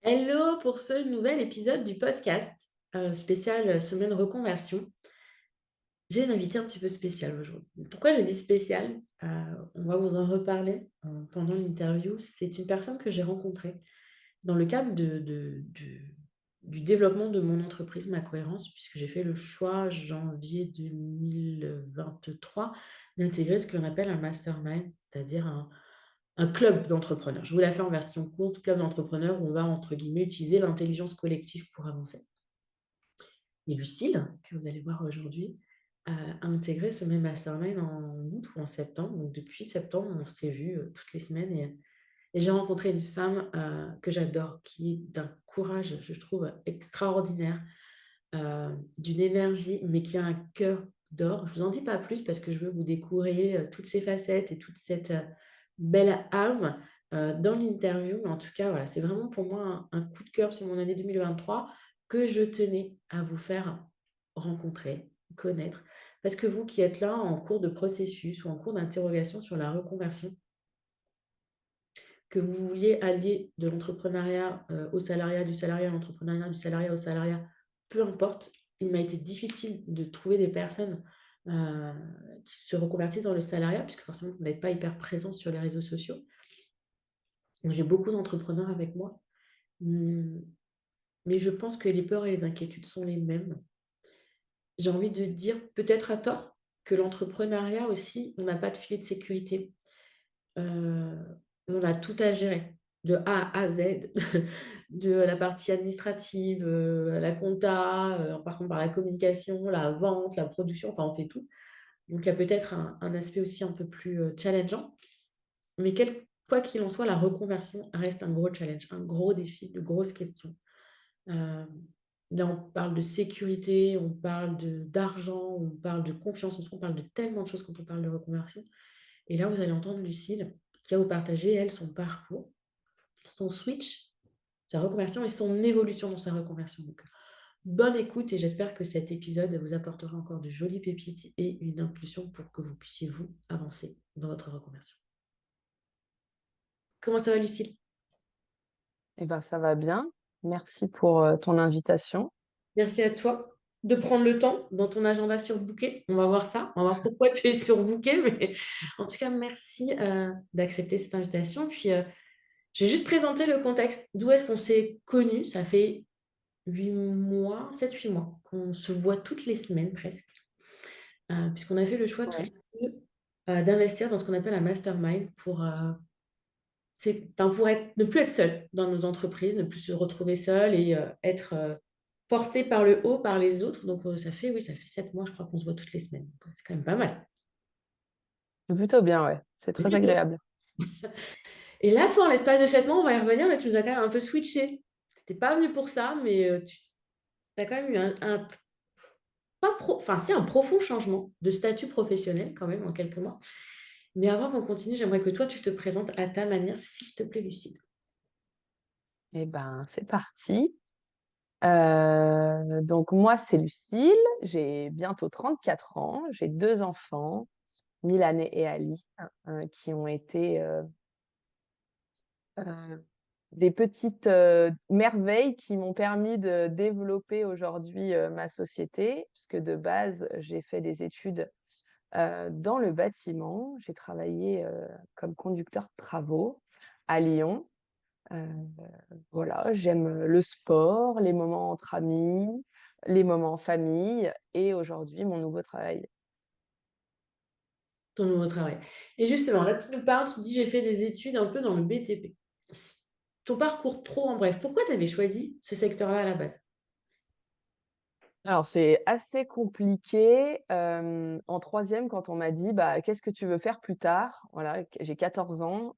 Hello pour ce nouvel épisode du podcast spécial semaine reconversion. J'ai une invitée un petit peu spéciale aujourd'hui. Pourquoi je dis spéciale? On va vous en reparler pendant l'interview. C'est une personne que j'ai rencontrée dans le cadre du développement de mon entreprise, ma cohérence, puisque j'ai fait le choix, janvier 2023, d'intégrer ce que l'on appelle un mastermind, c'est-à-dire un club d'entrepreneurs. Je vous la fais en version courte, club d'entrepreneurs où on va, entre guillemets, utiliser l'intelligence collective pour avancer. Et Lucille, que vous allez voir aujourd'hui, a intégré ce même mastermind en août ou en septembre. Donc depuis septembre, on s'est vu toutes les semaines et j'ai rencontré une femme que j'adore, qui est d'un courage, je trouve, extraordinaire, d'une énergie, mais qui a un cœur d'or. Je vous en dis pas plus parce que je veux que vous découvriez toutes ces facettes et toute cette belle âme dans l'interview. Mais en tout cas, voilà, c'est vraiment pour moi un coup de cœur sur mon année 2023 que je tenais à vous faire rencontrer, connaître. Parce que vous qui êtes là en cours de processus ou en cours d'interrogation sur la reconversion, que vous vouliez allier de l'entrepreneuriat au salariat, du salariat à l'entrepreneuriat, du salariat au salariat, peu importe, il m'a été difficile de trouver des personnes euh, qui se reconvertissent dans le salariat, puisque forcément, vous n'êtes pas hyper présent sur les réseaux sociaux. Donc, j'ai beaucoup d'entrepreneurs avec moi, hum, mais je pense que les peurs et les inquiétudes sont les mêmes. J'ai envie de dire, peut-être à tort, que l'entrepreneuriat aussi, on n'a pas de filet de sécurité. Euh, on a tout à gérer, de A à Z, de la partie administrative, la compta, en passant par la communication, la vente, la production, enfin on fait tout. Donc il y a peut-être un aspect aussi un peu plus challengeant. Mais quoi qu'il en soit, la reconversion reste un gros challenge, un gros défi, de grosses questions. Euh, Là, on parle de sécurité, on parle d'argent, on parle de confiance, on parle de tellement de choses quand on parle de reconversion. Et là, vous allez entendre Lucille qui va vous partager, elle, son parcours, son switch, sa reconversion et son évolution dans sa reconversion. Donc, bonne écoute et j'espère que cet épisode vous apportera encore de jolies pépites et une impulsion pour que vous puissiez, vous, avancer dans votre reconversion. Comment ça va, Lucille? Eh ben, ça va bien. Merci pour ton invitation. Merci à toi de prendre le temps dans ton agenda surbooké. On va voir ça. On va voir pourquoi tu es surbooké. Mais en tout cas, merci d'accepter cette invitation. Puis, j'ai juste présenté le contexte. D'où est-ce qu'on s'est connus? Ça fait 8 mois, 7-8 mois qu'on se voit toutes les semaines presque, puisqu'on a fait le choix toutes Ouais. les deux d'investir dans ce qu'on appelle un mastermind enfin, pour ne plus être seul dans nos entreprises, ne plus se retrouver seul et être porté par le haut, par les autres. Donc, oui, ça fait 7 mois, je crois qu'on se voit toutes les semaines. Donc, c'est quand même pas mal. C'est plutôt bien, ouais. C'est C'est très plutôt- agréable. Et là, toi, en l'espace de 7 mois, on va y revenir, mais tu nous as quand même un peu switché. Tu n'étais pas venu pour ça, mais tu as quand même eu enfin, c'est un profond changement de statut professionnel quand même en quelques mois. Mais avant qu'on continue, j'aimerais que toi, tu te présentes à ta manière, s'il te plaît, Lucide. Eh ben, c'est parti. Donc, moi, c'est Lucille. J'ai bientôt 34 ans. J'ai deux enfants, Milan et Ali, qui ont été euh, des petites merveilles qui m'ont permis de développer aujourd'hui ma société, puisque de base, j'ai fait des études dans le bâtiment. J'ai travaillé comme conducteur de travaux à Lyon. Euh, voilà, j'aime le sport, les moments entre amis, les moments en famille et aujourd'hui mon nouveau travail. Ton nouveau travail. Et justement, là, tu nous parles, tu dis, j'ai fait des études un peu dans le BTP. Ton parcours pro, en bref, pourquoi tu avais choisi ce secteur-là à la base? Alors c'est assez compliqué. En troisième, quand on m'a dit bah, qu'est-ce que tu veux faire plus tard? Voilà, j'ai 14 ans.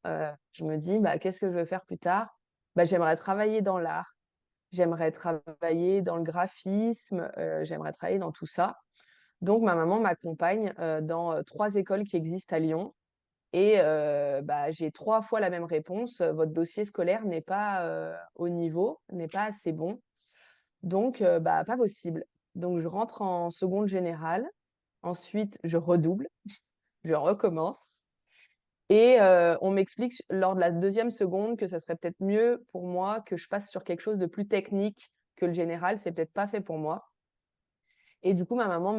Je me dis bah, qu'est-ce que je veux faire plus tard? Bah, j'aimerais travailler dans l'art, j'aimerais travailler dans le graphisme, j'aimerais travailler dans tout ça. Donc, ma maman m'accompagne dans trois écoles qui existent à Lyon. Et bah, j'ai trois fois la même réponse. Votre dossier scolaire n'est pas au niveau, n'est pas assez bon. Donc, bah, pas possible. Donc, je rentre en seconde générale. Ensuite, je redouble, je recommence. Et on m'explique lors de la 2e seconde que ça serait peut-être mieux pour moi que je passe sur quelque chose de plus technique, que le général, c'est peut-être pas fait pour moi. Et du coup, ma maman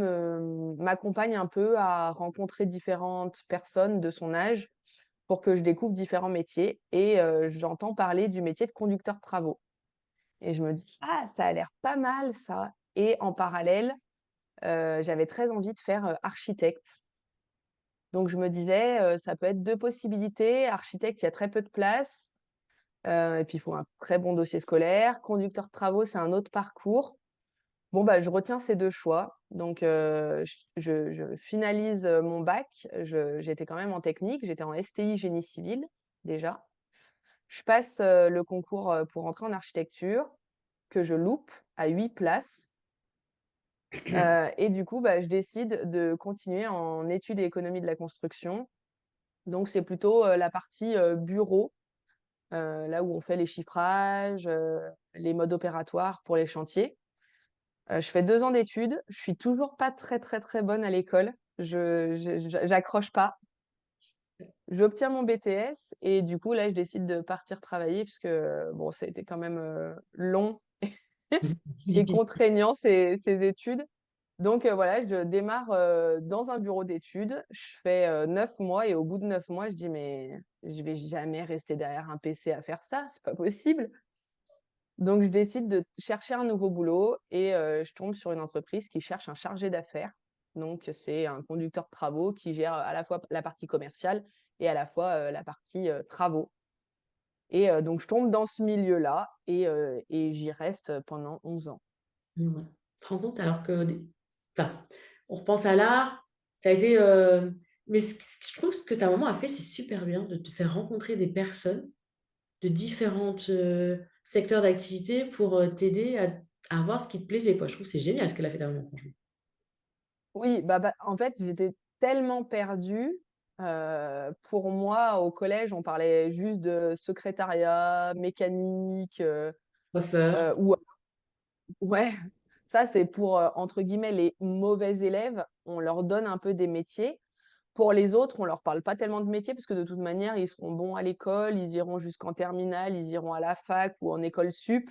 m'accompagne un peu à rencontrer différentes personnes de son âge pour que je découvre différents métiers et j'entends parler du métier de conducteur de travaux et je me dis: «Ah, ça a l'air pas mal ça» et en parallèle, j'avais très envie de faire, architecte. Donc je me disais, ça peut être 2 possibilités. Architecte, il y a très peu de place, et puis il faut un très bon dossier scolaire. Conducteur de travaux, c'est un autre parcours. Bon, bah, je retiens ces 2 choix. Donc je finalise, mon bac. J'étais quand même en technique, j'étais en STI génie civil, déjà. Je passe, le concours, pour entrer en architecture, que je loupe à 8 places, et du coup, bah, je décide de continuer en études et économie de la construction. Donc c'est plutôt, la partie, bureau, là où on fait les chiffrages, les modes opératoires pour les chantiers. Je fais 2 ans d'études, je suis toujours pas très, très, très bonne à l'école. J'accroche pas. J'obtiens mon BTS et du coup, là, je décide de partir travailler puisque, bon, ça a été quand même, long et Difficile. contraignant ces études. Donc voilà, je démarre, dans un bureau d'études. Je fais, 9 mois et au bout de 9 mois, je dis: «Mais je vais jamais rester derrière un PC à faire ça, c'est pas possible». Donc je décide de chercher un nouveau boulot et je tombe sur une entreprise qui cherche un chargé d'affaires. Donc c'est un conducteur de travaux qui gère à la fois la partie commerciale et à la fois, la partie, travaux et donc je tombe dans ce milieu-là et j'y reste pendant 11 ans. Ouais. Tu te rends compte alors que enfin, on repense à l'art, ça a été, mais ce que je trouve ce que ta maman a fait, c'est super bien de te faire rencontrer des personnes de différentes, secteurs d'activité pour, t'aider à voir ce qui te plaisait, quoi. Je trouve que c'est génial ce qu'elle a fait ta maman, franchement. Oui, bah, en fait, j'étais tellement perdue, pour moi, au collège, on parlait juste de secrétariat, mécanique, Coiffeur. ou ouais, ça, c'est pour, entre guillemets, «les mauvais élèves». On leur donne un peu des métiers. Pour les autres, on leur parle pas tellement de métiers parce que de toute manière, ils seront bons à l'école, ils iront jusqu'en terminale, ils iront à la fac ou en école sup.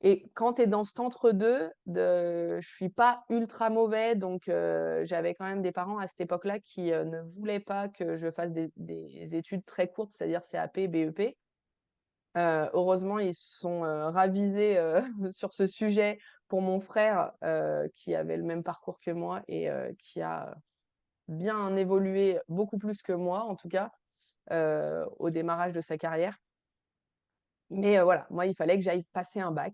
Et quand tu es dans cet entre-deux de je suis pas ultra mauvais, donc j'avais quand même des parents à cette époque-là qui, ne voulaient pas que je fasse des études très courtes, c'est-à-dire CAP, BEP. Heureusement, ils se sont, ravisés, sur ce sujet pour mon frère, qui avait le même parcours que moi et qui a bien évolué, beaucoup plus que moi en tout cas, au démarrage de sa carrière. Mais voilà, moi, il fallait que j'aille passer un bac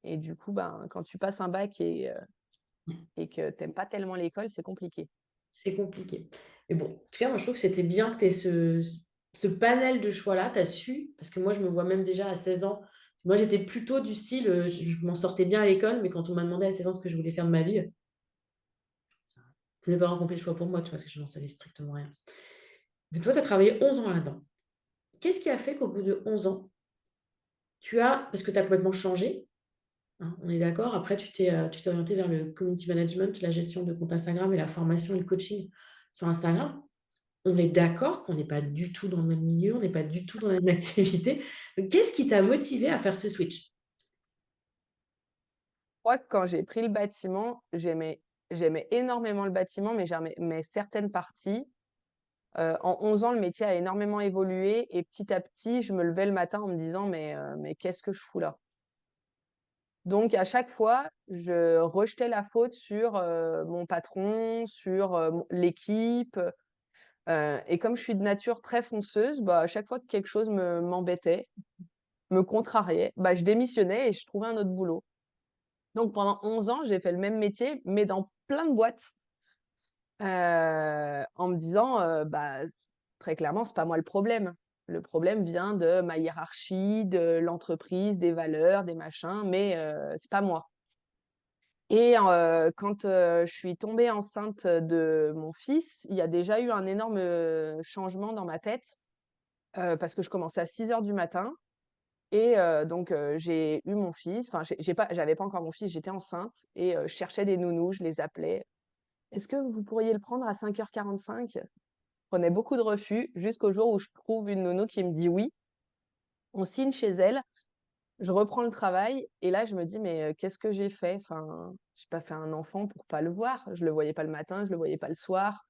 et du coup, ben, quand tu passes un bac et que tu aimes pas tellement l'école, c'est compliqué. C'est compliqué. Mais bon, en tout cas, moi, je trouve que c'était bien que tu aies ce panel de choix-là. Tu as su, parce que moi, je me vois même déjà à 16 ans. Moi, j'étais plutôt du style, je m'en sortais bien à l'école, mais quand on m'a demandé à 16 ans ce que je voulais faire de ma vie, c'est mes parents qui ont fait le choix pour moi, tu vois, parce que je n'en savais strictement rien. Mais toi, tu as travaillé 11 ans là-dedans. Qu'est-ce qui a fait qu'au bout de 11 ans, parce que tu as complètement changé, hein, on est d'accord, après tu t'es orienté vers le community management, la gestion de compte Instagram et la formation et le coaching sur Instagram. On est d'accord qu'on n'est pas du tout dans le même milieu, on n'est pas du tout dans la même activité. Donc, qu'est-ce qui t'a motivé à faire ce switch? Je crois que quand j'ai pris le bâtiment, j'aimais énormément le bâtiment, mais certaines parties. En 11 ans, le métier a énormément évolué et petit à petit, je me levais le matin en me disant: «Mais qu'est-ce que je fous là?» Donc à chaque fois, je rejetais la faute sur, mon patron, sur, mon l'équipe, et comme je suis de nature très fonceuse, bah, à chaque fois que quelque chose m'embêtait, me contrariait, bah, je démissionnais et je trouvais un autre boulot. Donc pendant 11 ans, j'ai fait le même métier, mais dans plein de boîtes, en me disant, bah, très clairement, c'est pas moi le problème. Le problème vient de ma hiérarchie, de l'entreprise, des valeurs, des machins, mais c'est pas moi. Et quand, je suis tombée enceinte de mon fils, il y a déjà eu un énorme, changement dans ma tête, parce que je commençais à 6 heures du matin et donc j'ai eu mon fils, enfin j'avais pas encore mon fils, j'étais enceinte et je cherchais des nounous, je les appelais: «Est-ce que vous pourriez le prendre à 5h45 ? prenais beaucoup de refus jusqu'au jour où je trouve une nounou qui me dit oui. On signe chez elle, je reprends le travail et là, je me dis: «Mais, qu'est-ce que j'ai fait?» Enfin, j'ai pas fait un enfant pour pas le voir. Je le voyais pas le matin, je le voyais pas le soir.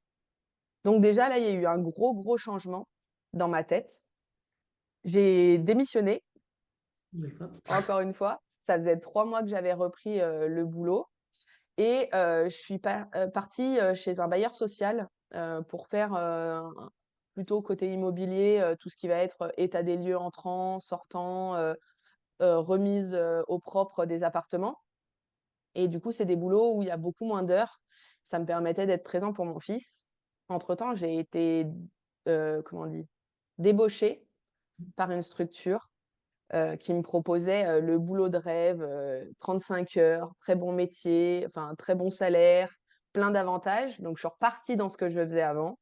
Donc déjà, là, il y a eu un gros, gros changement dans ma tête. J'ai démissionné, Nouvelle fois. encore une fois. Ça faisait 3 mois que j'avais repris, le boulot et je suis partie, chez un bailleur social, pour faire, plutôt côté immobilier, tout ce qui va être état des lieux entrant, sortant, remise, au propre des appartements et du coup, c'est des boulots où il y a beaucoup moins d'heures. Ça me permettait d'être présent pour mon fils. Entre-temps, j'ai été, comment on dit? Débauchée par une structure, qui me proposait, le boulot de rêve, 35 heures, très bon métier, enfin très bon salaire, plein d'avantages. Donc je suis repartie dans ce que je faisais avant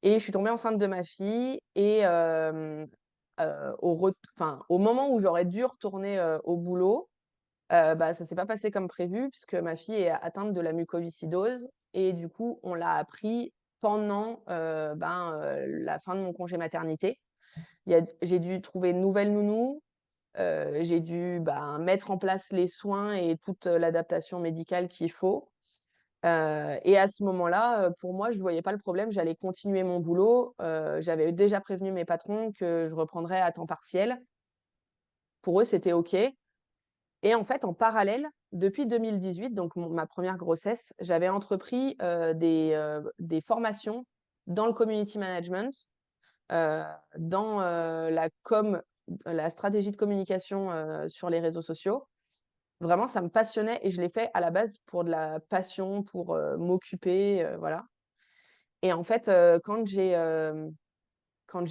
et je suis tombée enceinte de ma fille et au moment où j'aurais dû retourner, au boulot, bah, ça s'est pas passé comme prévu puisque ma fille est atteinte de la mucoviscidose et du coup, on l'a appris pendant, la fin de mon congé maternité. J'ai dû trouver une nouvelle nounou, j'ai dû, ben, mettre en place les soins et toute, l'adaptation médicale qu'il faut, et à ce moment-là, pour moi, je ne voyais pas le problème. J'allais continuer mon boulot, j'avais déjà prévenu mes patrons que je reprendrais à temps partiel. Pour eux, c'était OK et en fait, en parallèle, depuis 2018, donc ma première grossesse, j'avais entrepris, des formations dans le community management, dans, la stratégie de communication, sur les réseaux sociaux. Vraiment, ça me passionnait et je l'ai fait à la base pour de la passion, pour, m'occuper, voilà et en fait, quand j'ai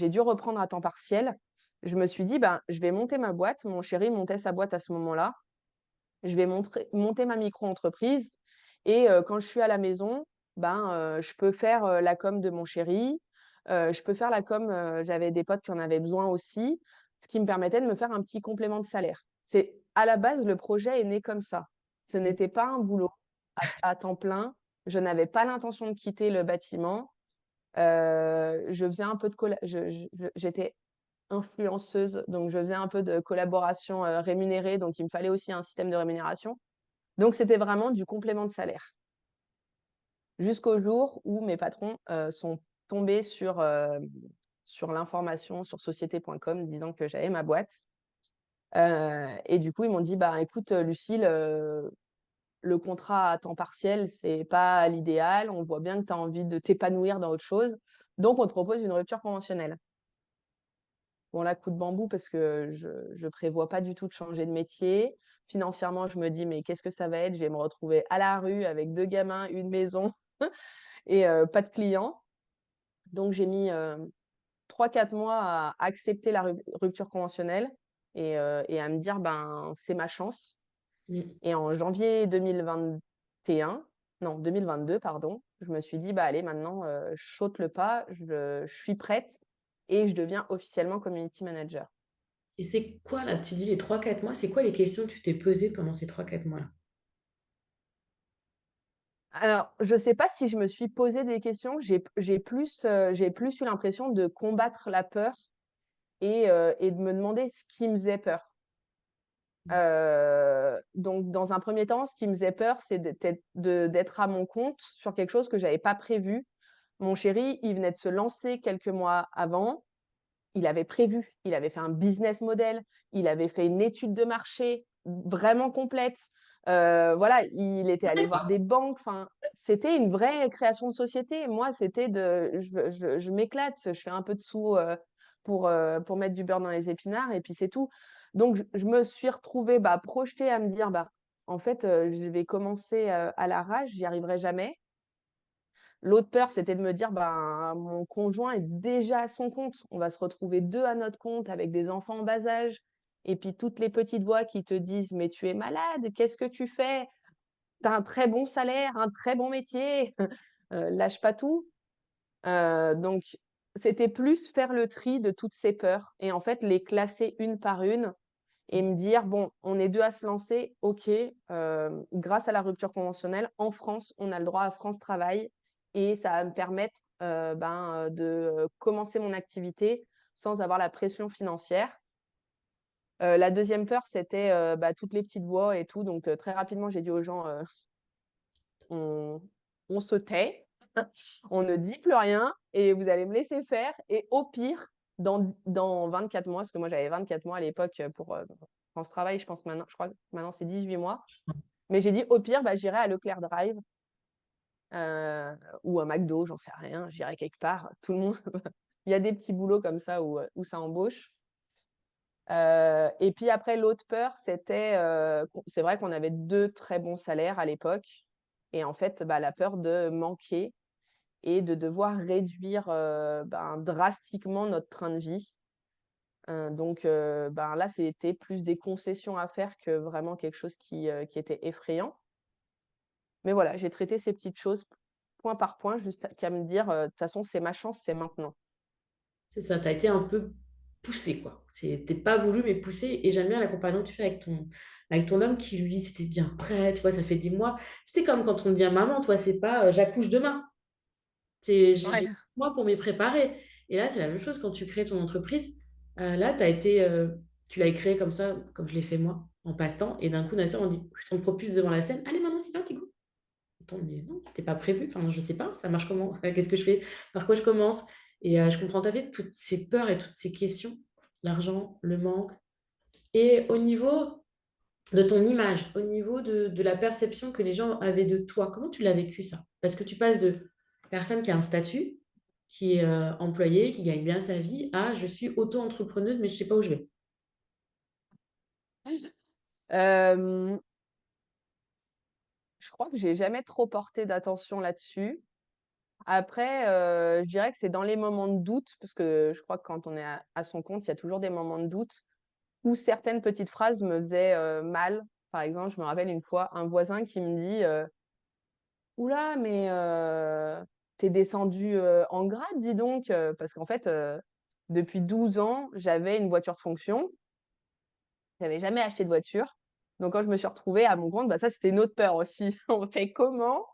dû reprendre à temps partiel, je me suis dit: «Ben, je vais monter ma boîte». Mon chéri montait sa boîte à ce moment-là. Je vais monter ma micro-entreprise et quand je suis à la maison, ben, je peux faire, la com de mon chéri, je peux faire la com, j'avais des potes qui en avaient besoin aussi, ce qui me permettait de me faire un petit complément de salaire. C'est à la base, le projet est né comme ça. Ce Mmh. n'était pas un boulot à temps plein. Je n'avais pas l'intention de quitter le bâtiment. Je faisais un peu de colla je j'étais influenceuse, donc je faisais un peu de collaboration, rémunérée, donc il me fallait aussi un système de rémunération. Donc c'était vraiment du complément de salaire. Jusqu'au jour où mes patrons, sont tombés sur l'information sur société.com disant que j'avais ma boîte, et du coup, ils m'ont dit: «Bah, écoute, Lucile, le contrat à temps partiel, c'est pas l'idéal. On voit bien que tu as envie de t'épanouir dans autre chose, donc on te propose une rupture conventionnelle». Bon là, coup de bambou parce que je prévois pas du tout de changer de métier. Financièrement, je me dis: «Mais qu'est-ce que ça va être? Je vais me retrouver à la rue avec 2 gamins, une maison et pas de clients». Donc j'ai mis, 3-4 mois à accepter la rupture conventionnelle et à me dire: «Ben, c'est ma chance» Mmh. et en janvier 2021, non 2022 pardon, je me suis dit: «Bah, allez maintenant, je saute le pas, je suis prête et je deviens officiellement community manager». Et c'est quoi là, tu dis les 3-4 mois, c'est quoi les questions que tu t'es posées pendant ces 3-4 mois-là? Alors, je sais pas si je me suis posé des questions, j'ai plus eu l'impression de combattre la peur et de me demander ce qui me faisait peur. Donc dans un premier temps, ce qui me faisait peur, c'est d'être à mon compte sur quelque chose que j'avais pas prévu. Mon chéri, il venait de se lancer quelques mois avant. Il avait prévu, il avait fait un business model, il avait fait une étude de marché vraiment complète. Voilà, il était allé voir des banques, enfin, c'était une vraie création de société. Moi, c'était je m'éclate, je fais un peu de sous, pour mettre du beurre dans les épinards et puis c'est tout. Donc je me suis retrouvée, bah, projetée à me dire: «Bah, en fait, je vais commencer, à l'arrache, j'y arriverai jamais». L'autre peur, c'était de me dire: «Ben, mon conjoint est déjà à son compte. On va se retrouver 2 à notre compte avec des enfants en bas âge» et puis toutes les petites voix qui te disent: «Mais tu es malade, qu'est-ce que tu fais? Tu as un très bon salaire, un très bon métier, lâche pas tout». Donc c'était plus faire le tri de toutes ces peurs et en fait les classer une par une et me dire: «Bon, on est 2 à se lancer, OK, grâce à la rupture conventionnelle, en France, on a le droit à France Travail et ça va me permettre, de commencer mon activité sans avoir la pression financière. La deuxième peur, c'était, toutes les petites voix et tout. Donc, très rapidement, j'ai dit aux gens, «On on se tait, on ne dit plus rien et vous allez me laisser faire et au pire, dans 24 mois», parce que moi, j'avais 24 mois à l'époque, pour, France Travail, je crois que maintenant c'est 18 mois. Mais j'ai dit: «Au pire, j'irai à Leclerc Drive, ou à McDo, j'en sais rien, j'irai quelque part». Tout le monde il y a des petits boulots comme ça où ça embauche. Et puis après l'autre peur, c'était, c'est vrai qu'on avait 2 très bons salaires à l'époque et en fait, la peur de manquer et de devoir réduire, drastiquement notre train de vie. Donc là, c'était plus des concessions à faire que vraiment quelque chose qui était effrayant. Mais voilà, j'ai traité ces petites choses point par point jusqu'à me dire, «De toute façon, c'est ma chance, c'est maintenant». C'est ça, tu as été un peu poussé, quoi. T'es pas voulu, mais poussé. Et j'aime bien la comparaison que tu fais avec ton homme qui, lui, c'était bien prêt, tu vois, ça fait des mois. C'était comme quand on devient maman, toi, c'est pas j'accouche demain. J'ai Ouais. 6 mois pour m'y préparer. Et là, c'est la même chose quand tu crées ton entreprise. Là, tu l'as créé comme ça, comme je l'ai fait moi, en passe-temps. Et d'un coup, d'un seul, on dit, on te propulse devant la scène. Allez, maintenant, c'est toi qui go. Attends, mais non, c'était pas prévu. Enfin, je sais pas, ça marche comment? Qu'est-ce que je fais? Par quoi je commence? Et je comprends tout à fait toutes ces peurs et toutes ces questions. L'argent, le manque. Et au niveau de ton image, au niveau de la perception que les gens avaient de toi, comment tu l'as vécu ça? Parce que tu passes de personne qui a un statut, qui est employée, qui gagne bien sa vie, à je suis auto-entrepreneuse, mais je sais pas où je vais. Hem, je crois que j'ai jamais trop porté d'attention là-dessus. Après, je dirais que c'est dans les moments de doute, parce que je crois que quand on est à son compte, il y a toujours des moments de doute où certaines petites phrases me faisaient, mal. Par exemple, je me rappelle une fois, un voisin qui me dit, «Ouh là, mais tu descendu, en grade, dis donc», parce qu'en fait, depuis 12 ans, j'avais une voiture de fonction. J'avais jamais acheté de voiture. Donc quand je me suis retrouvée à mon compte, ça, c'était une autre peur aussi. On fait comment?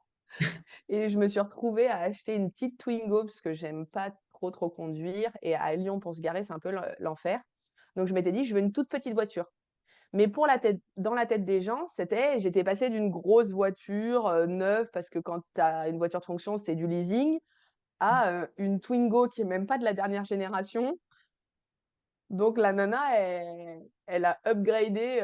Et je me suis retrouvée à acheter une petite Twingo parce que j'aime pas trop conduire et à Lyon pour se garer, c'est un peu l'enfer. Donc je m'étais dit: «Je veux une toute petite voiture». Mais pour la tête dans la tête des gens, j'étais passée d'une grosse voiture, neuve parce que quand tu as une voiture de fonction, c'est du leasing, à, une Twingo qui est même pas de la dernière génération. Donc la nana, elle a upgradé,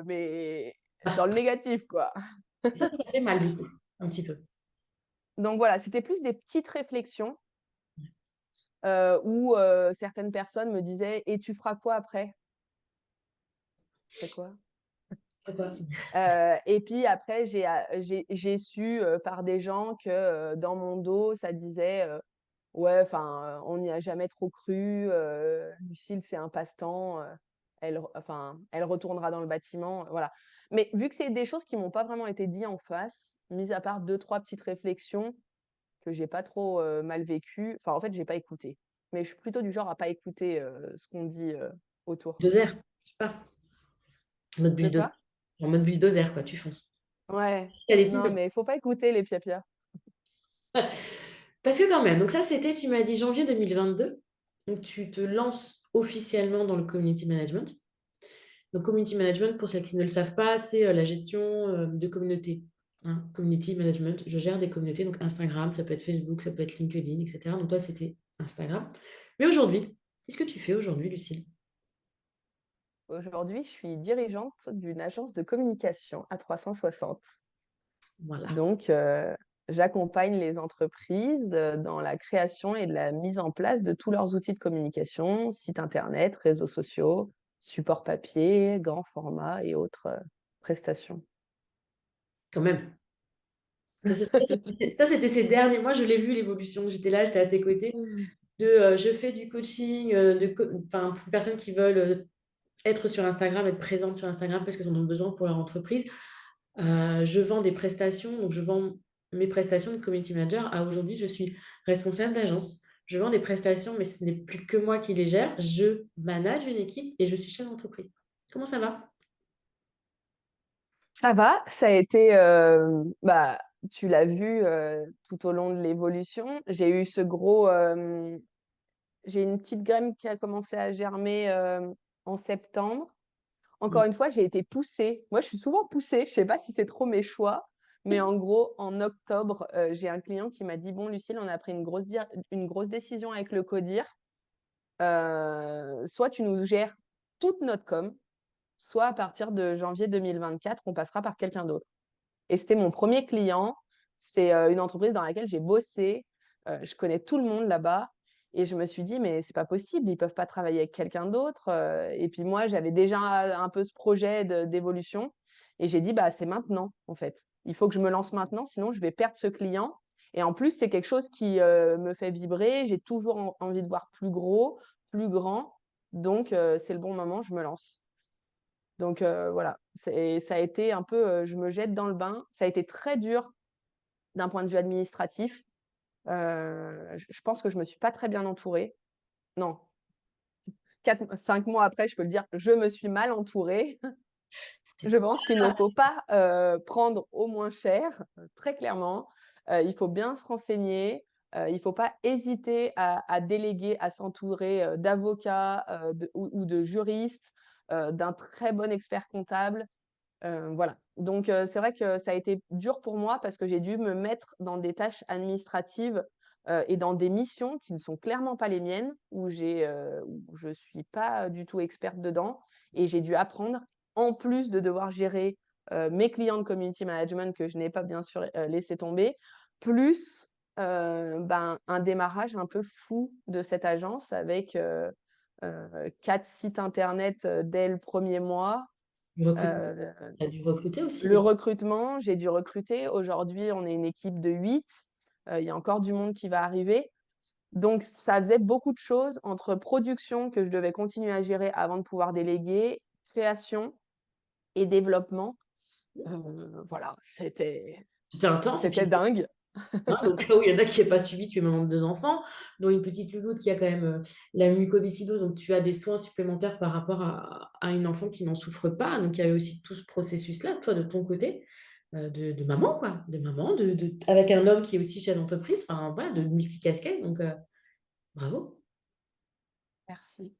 mais dans le négatif, quoi. Et ça t'a fait mal du coup, un petit peu. Donc voilà, c'était plus des petites réflexions, où, certaines personnes me disaient: «Et tu feras quoi après?» «Après quoi?» Pourquoi? Et puis après j'ai su, par des gens que, dans mon dos, ça disait, «Ouais, enfin, on n'y a jamais trop cru, Lucille, c'est un passe-temps, elle retournera dans le bâtiment», voilà. Mais vu que c'est des choses qui m'ont pas vraiment été dit en face, mis à part deux trois petites réflexions que j'ai pas trop, mal vécues, enfin, en fait, j'ai pas écouté. Mais je suis plutôt du genre à pas écouter, ce qu'on dit, autour. Bulldozer, je sais pas. Mode De bulldozer. quoi? En mode bulldozer, quoi, tu fonces. Ouais. Ta Non, décision. mais il faut pas écouter les pia-pia. Parce que quand même, donc ça c'était, tu m'as dit janvier 2022, donc tu te lances officiellement dans le community management. Donc community management, pour celles qui ne le savent pas, c'est la gestion de communautés. Hein. Community management, je gère des communautés, donc Instagram, ça peut être Facebook, ça peut être LinkedIn, etc. Donc toi, c'était Instagram. Mais aujourd'hui, qu'est-ce que tu fais aujourd'hui, Lucille? Aujourd'hui, je suis dirigeante d'une agence de communication à 360. Voilà. Donc, j'accompagne les entreprises, dans la création et de la mise en place de tous leurs outils de communication, site internet, réseaux sociaux, support papier, grand format et autres, prestations. Quand même. Ça, c'était ces derniers mois, je l'ai vu l'évolution. J'étais là, j'étais à tes côtés. Mmh. Je fais du coaching, enfin, pour les personnes qui veulent être sur Instagram, être présentes sur Instagram parce qu'elles en ont besoin pour leur entreprise. Je vends des prestations, donc je vends mes prestations de community manager. À aujourd'hui, je suis responsable d'agence. Je vends des prestations, mais ce n'est plus que moi qui les gère. Je manage une équipe et je suis chef d'entreprise. Comment ça va? Ça va, ça a été, tu l'as vu, tout au long de l'évolution. J'ai eu ce gros, j'ai une petite graine qui a commencé à germer, en septembre. Encore Mmh. une fois, j'ai été poussée. Moi, je suis souvent poussée, je sais pas si c'est trop mes choix, mais en gros, en octobre, j'ai un client qui m'a dit: «Bon Lucile, on a pris une grosse décision avec le CODIR. Soit tu nous gères toute notre com, soit à partir de janvier 2024, on passera par quelqu'un d'autre». Et c'était mon premier client. C'est, une entreprise dans laquelle j'ai bossé. Je connais tout le monde là-bas et je me suis dit: «Mais c'est pas possible, ils peuvent pas travailler avec quelqu'un d'autre», et puis moi, j'avais déjà un peu ce projet d'évolution et j'ai dit: «Bah, c'est maintenant, en fait. Il faut que je me lance maintenant, sinon je vais perdre ce client» et en plus, c'est quelque chose qui, me fait vibrer. J'ai toujours envie de voir plus gros, plus grand, donc c'est le bon moment, je me lance. Donc voilà, ça a été un peu, je me jette dans le bain. Ça a été très dur d'un point de vue administratif. Je pense que je me suis pas très bien entourée. Non, 5 mois après, je peux le dire, je me suis mal entourée. C'était Je pense qu'il ne faut pas, prendre au moins cher, très clairement. Il faut bien se renseigner, il faut pas hésiter à déléguer, à s'entourer, d'avocats, ou de juristes, d'un très bon expert comptable. Voilà, donc c'est vrai que ça a été dur pour moi parce que j'ai dû me mettre dans des tâches administratives, et dans des missions qui ne sont clairement pas les miennes, où je suis pas du tout experte dedans et j'ai dû apprendre, en plus de devoir gérer, mes clients de community management que je n'ai pas bien sûr, laissé tomber, plus, ben, un démarrage un peu fou de cette agence avec, 4 sites internet, dès le premier mois. du recrutement. Heu, Tu as dû recruter aussi le des recrutement, j'ai dû recruter. Aujourd'hui, on est une équipe de 8. Il y a encore du monde qui va arriver. Donc ça faisait beaucoup de choses entre production que je devais continuer à gérer avant de pouvoir déléguer, création et développement. Voilà, c'était intense et c'était puis dingue. hein, donc là où il y en a qui n'ont pas suivi, tu es maman de 2 enfants, dont une petite louloute qui a quand même, la mucoviscidose, donc tu as des soins supplémentaires par rapport à une enfant qui n'en souffre pas. Donc il y avait aussi tout ce processus-là, toi, de ton côté, de maman, quoi, de maman, avec un homme qui est aussi chef d'entreprise, enfin voilà, de multicasquette, donc bravo. Merci,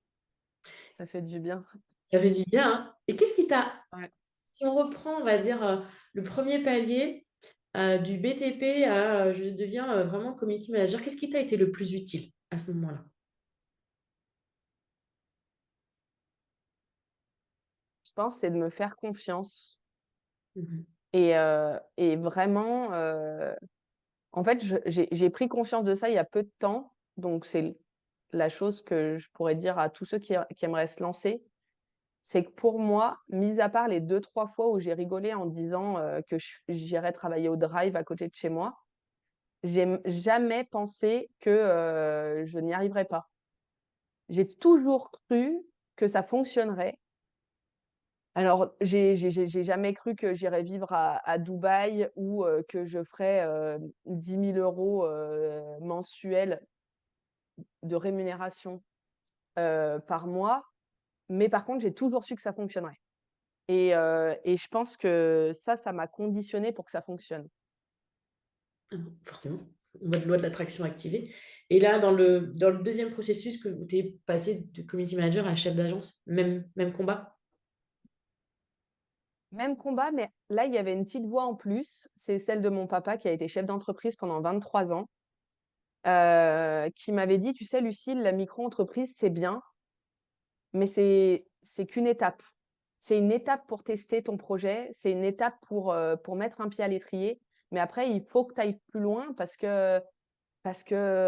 ça fait du bien. Ça fait du bien, hein. Et qu'est-ce qui t'a Ouais. si on reprend, on va dire, le premier palier, du BTP à, je deviens, vraiment community manager, qu'est-ce qui t'a été le plus utile à ce moment-là? Je pense, c'est de me faire confiance Mmh mh. et vraiment, en fait, j'ai pris conscience de ça il y a peu de temps, donc c'est la chose que je pourrais dire à tous ceux qui aimeraient se lancer. C'est que pour moi, mis à part les 2 3 fois où j'ai rigolé en disant, que j'irais travailler au Drive à côté de chez moi, j'ai jamais pensé que, je n'y arriverais pas. J'ai toujours cru que ça fonctionnerait. Alors, j'ai jamais cru que j'irais vivre à Dubaï ou, que je ferais, 10 000 € mensuels de rémunération, par mois, mais par contre, j'ai toujours su que ça fonctionnerait et je pense que ça m'a conditionnée pour que ça fonctionne. Ah bon, forcément, mode loi de l'attraction activée. Et là, dans le 2e processus où tu es passé de community manager à chef d'agence, même combat? Même combat, mais là, il y avait une petite voix en plus, c'est celle de mon papa qui a été chef d'entreprise pendant 23 ans, qui m'avait dit: «Tu sais Lucile, la micro-entreprise, c'est bien, mais c'est qu'une étape. C'est une étape pour tester ton projet, c'est une étape pour mettre un pied à l'étrier, mais après il faut que tu ailles plus loin parce que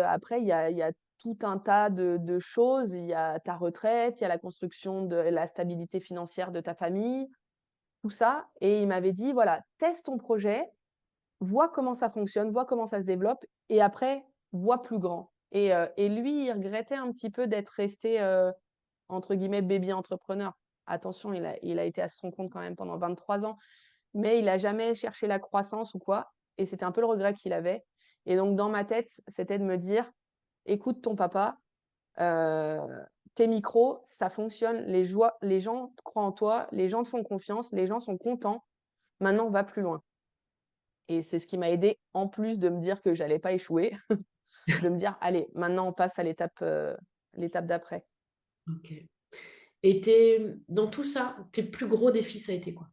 après il y a tout un tas de choses. Il y a ta retraite, il y a la construction de la stabilité financière de ta famille, tout ça» et il m'avait dit: «Voilà, teste ton projet, vois comment ça fonctionne, vois comment ça se développe et après, vois plus grand» et lui, il regrettait un petit peu d'être resté, entre guillemets «baby entrepreneur». Attention, il a été à son compte quand même pendant 23 ans, mais il a jamais cherché la croissance ou quoi et c'était un peu le regret qu'il avait et donc dans ma tête, c'était de me dire: «Écoute ton papa, heu, tes micros, ça fonctionne, les gens croient en toi, les gens te font confiance, les gens sont contents, maintenant va plus loin» et c'est ce qui m'a aidée, en plus de me dire que j'allais pas échouer, de me dire: «Allez, maintenant on passe à l'étape d'après». OK. Et dans tout ça, tes plus gros défis, ça a été quoi?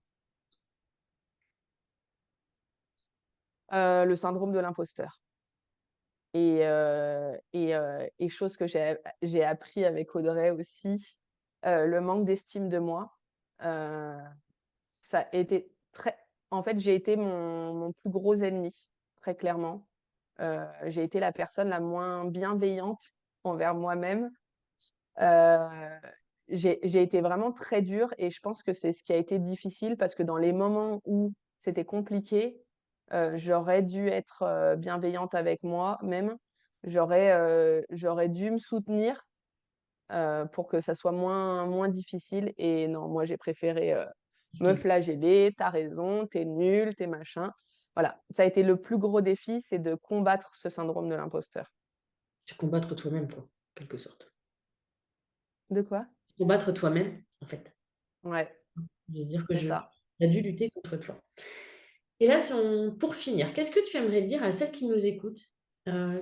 Le syndrome de l'imposteur et chose que j'ai appris avec Audrey aussi, le manque d'estime de moi. Heu, Ça a été très en fait, j'ai été mon plus gros ennemi, très clairement. J'ai été la personne la moins bienveillante envers moi-même. Heu, j'ai été vraiment très dure et je pense que c'est ce qui a été difficile parce que dans les moments où c'était compliqué, j'aurais dû être, bienveillante avec moi-même. J'aurais dû me soutenir, pour que ça soit moins difficile et non, moi j'ai préféré, Je me te flageller: «Tu as raison, tu es nul, tu es machin». Voilà, ça a été le plus gros défi, c'est de combattre ce syndrome de l'imposteur. combattre toi-même quoi, en quelque sorte. De quoi? Combattre toi-même, en fait. Ouais, Je veux dire que c'est je ça. tu as dû lutter contre toi. Et là, si on pour finir, qu'est-ce que tu aimerais dire à celles qui nous écoutent,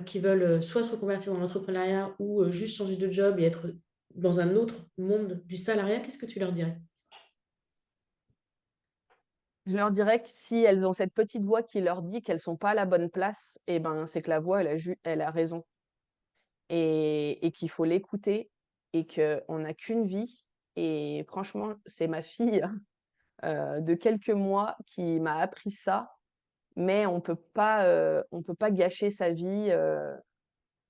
qui veulent, soit se reconvertir dans l'entrepreneuriat ou, juste changer de job et être dans un autre monde du salariat, qu'est-ce que tu leur dirais? Je leur dirais que si elles ont cette petite voix qui leur dit qu'elles sont pas à la bonne place, et ben, c'est que la voix, elle a raison et qu'il faut l'écouter et qu'on n'a qu'une vie et franchement, c'est ma fille, de quelques mois qui m'a appris ça, mais on peut pas gâcher sa vie,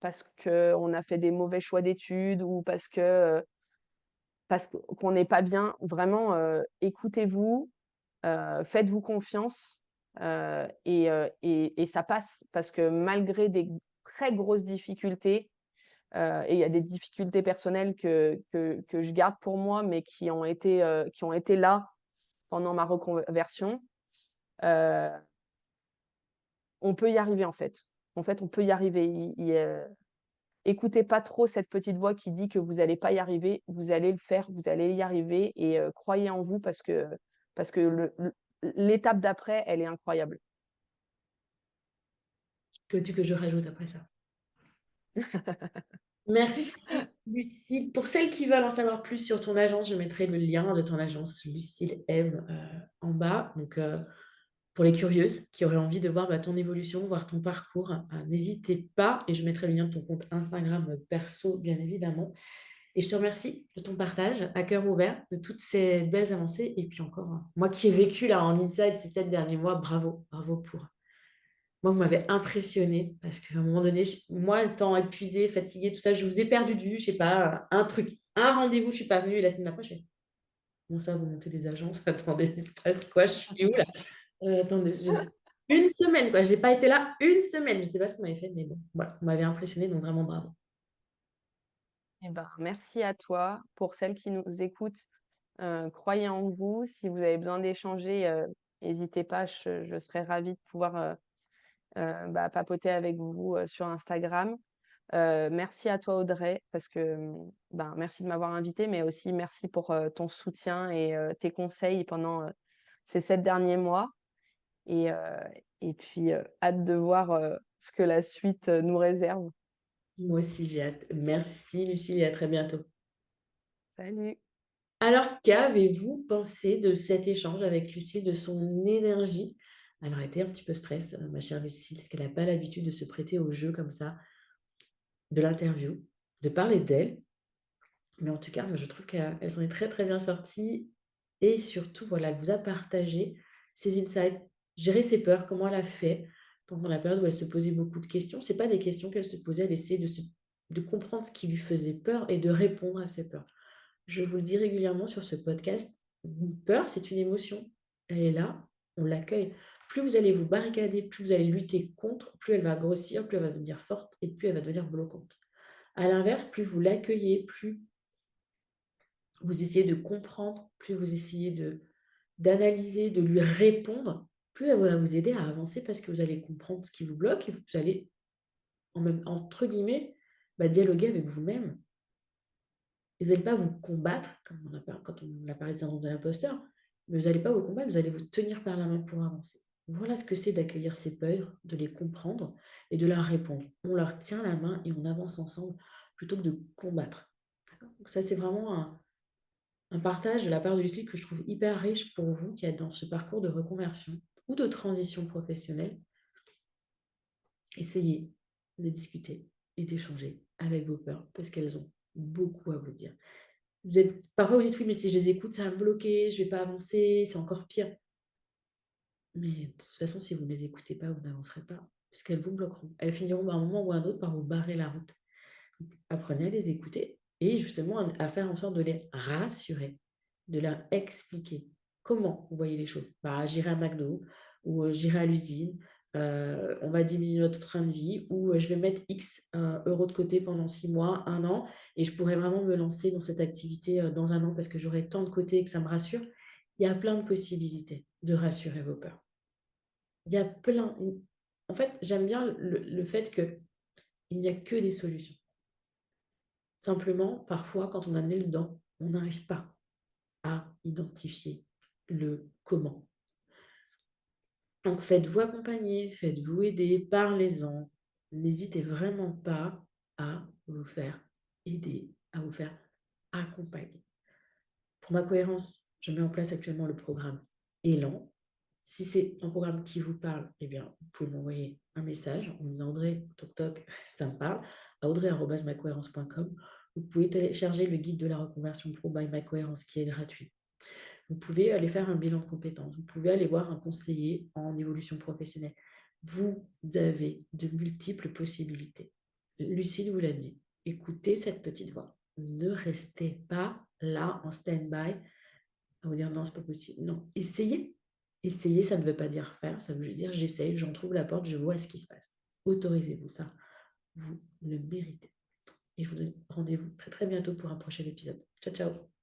parce qu'on a fait des mauvais choix d'études ou parce qu'on n'est pas bien. Vraiment, écoutez-vous. Faites-vous confiance, et ça passe parce que malgré des très grosses difficultés, et il y a des difficultés personnelles que je garde pour moi, mais qui ont été là pendant ma reconversion, heu, on peut y arriver en fait. En fait, on peut y arriver. Écoutez pas trop cette petite voix qui dit que vous allez pas y arriver, vous allez le faire, vous allez y arriver et croyez en vous parce que l'étape d'après, elle est incroyable. Que veux-tu que je rajoute après ça? Merci Lucille. Pour celles qui veulent en savoir plus sur ton agence, je mettrai le lien de ton agence Lucille M, en bas. Donc, pour les curieuses qui auraient envie de voir, bah, ton évolution, voir ton parcours, n'hésitez pas et je mettrai le lien de ton compte Instagram, perso, bien évidemment. Et je te remercie de ton partage à cœur ouvert, de toutes ces belles avancées et puis encore, moi qui ai vécu là en inside ces 7 derniers mois, bravo, bravo pour moi, vous m'avez impressionnée parce qu'à un moment donné, moi étant épuisée, fatiguée, tout ça, je vous ai perdu de vue, je sais pas, un truc, un rendez-vous, je suis pas venue et la semaine d'après, je fais: «Comment ça, vous montez des agences? Attendez, il se passe quoi? Je suis où là?» Attendez, j'ai une semaine quoi, j'ai pas été là une semaine. Je sais pas ce qu'on m'avait fait, mais bon, voilà, vous m'avez impressionnée, donc vraiment bravo. Eh ben, merci à toi. Pour celles qui nous écoutent, croyez en vous. Si vous avez besoin d'échanger, hésitez pas, je serais ravie de pouvoir, bah, papoter avec vous, sur Instagram. Merci à toi Audrey, parce que, ben, merci de m'avoir invitée, mais aussi merci pour, ton soutien et tes conseils pendant, ces 7 derniers mois et heu et puis, hâte de voir, ce que la suite, nous réserve. Moi aussi, j'ai hâte. Merci Lucie et à très bientôt. Salut. Alors, qu'avez-vous pensé de cet échange avec Lucille, de son énergie? Elle aurait été un petit peu stress, ma chère Lucille, parce qu'elle a pas l'habitude de se prêter au jeu comme ça, de l'interview, de parler d'elle. Mais en tout cas, moi, je trouve qu'elle s'en est très, très bien sortie et surtout, voilà, elle vous a partagé ses insights, gérer ses peurs, comment elle a fait pendant la période où elle se posait beaucoup de questions. C'est pas des questions qu'elle se posait, elle essayait de comprendre ce qui lui faisait peur et de répondre à ses peurs. Je vous le dis régulièrement sur ce podcast, une peur, c'est une émotion. Elle est là, on l'accueille. Plus vous allez vous barricader, plus vous allez lutter contre, plus elle va grossir, plus elle va devenir forte et plus elle va devenir bloquante. À l'inverse, plus vous l'accueillez, plus vous essayez de comprendre, plus vous essayez d'analyser, de lui répondre, plus elle va vous aider à avancer parce que vous allez comprendre ce qui vous bloque et vous allez, entre guillemets, bah, dialoguer avec vous-même. Et vous n'allez pas vous combattre, comme quand on a parlé de syndrome de l'imposteur, mais vous n'allez pas vous combattre, vous allez vous tenir par la main pour avancer. Voilà ce que c'est d'accueillir ces peurs, de les comprendre et de leur répondre. On leur tient la main et on avance ensemble plutôt que de combattre. D'accord? Donc ça, c'est vraiment un partage de la part de Lucie que je trouve hyper riche pour vous qui êtes dans ce parcours de reconversion ou de transition professionnelle. Essayez de discuter et d'échanger avec vos peurs parce qu'elles ont beaucoup à vous dire. Parfois, vous dites: «Oui, mais si je les écoute, ça va me bloquer, je ne vais pas avancer, c'est encore pire». Mais de toute façon, si vous ne les écoutez pas, vous n'avancerez pas, puisqu'elles vous bloqueront. Elles finiront à un moment ou à un autre par vous barrer la route. Donc, apprenez à les écouter et justement à faire en sorte de les rassurer, de leur expliquer comment vous voyez les choses. Bah, j'irai à McDo ou j'irai à l'usine, on va diminuer notre train de vie ou je vais mettre X euros de côté pendant 6 mois, 1 an et je pourrais vraiment me lancer dans cette activité dans 1 an parce que j'aurai tant de côté et que ça me rassure. Il y a plein de possibilités de rassurer vos peurs. Il y a plein en fait, j'aime bien le fait qu'il n'y a que des solutions. Simplement, parfois, quand on a le nez dedans, on n'arrive pas à identifier le comment. Donc faites-vous accompagner, faites-vous aider, parlez-en. N'hésitez vraiment pas à vous faire aider, à vous faire accompagner. Pour ma cohérence, je mets en place actuellement le programme Élan. Si c'est un programme qui vous parle, eh bien, vous pouvez m'envoyer un message en me disant Audrey, toc toc, ça me parle, à audrey@macohérence.com. Vous pouvez télécharger le guide de la reconversion pro by My Cohérence qui est gratuit. Vous pouvez aller faire un bilan de compétences. Vous pouvez aller voir un conseiller en évolution professionnelle. Vous avez de multiples possibilités. Lucille vous l'a dit. Écoutez cette petite voix. Ne restez pas là en stand-by à vous dire non, c'est pas possible. Non, essayez. Essayez, ça ne veut pas dire faire, ça veut juste dire j'essaye, j'en trouve la porte, je vois ce qui se passe. Autorisez-vous ça. Vous le méritez. Et je vous donne rendez-vous très très bientôt pour un prochain épisode. Ciao, ciao.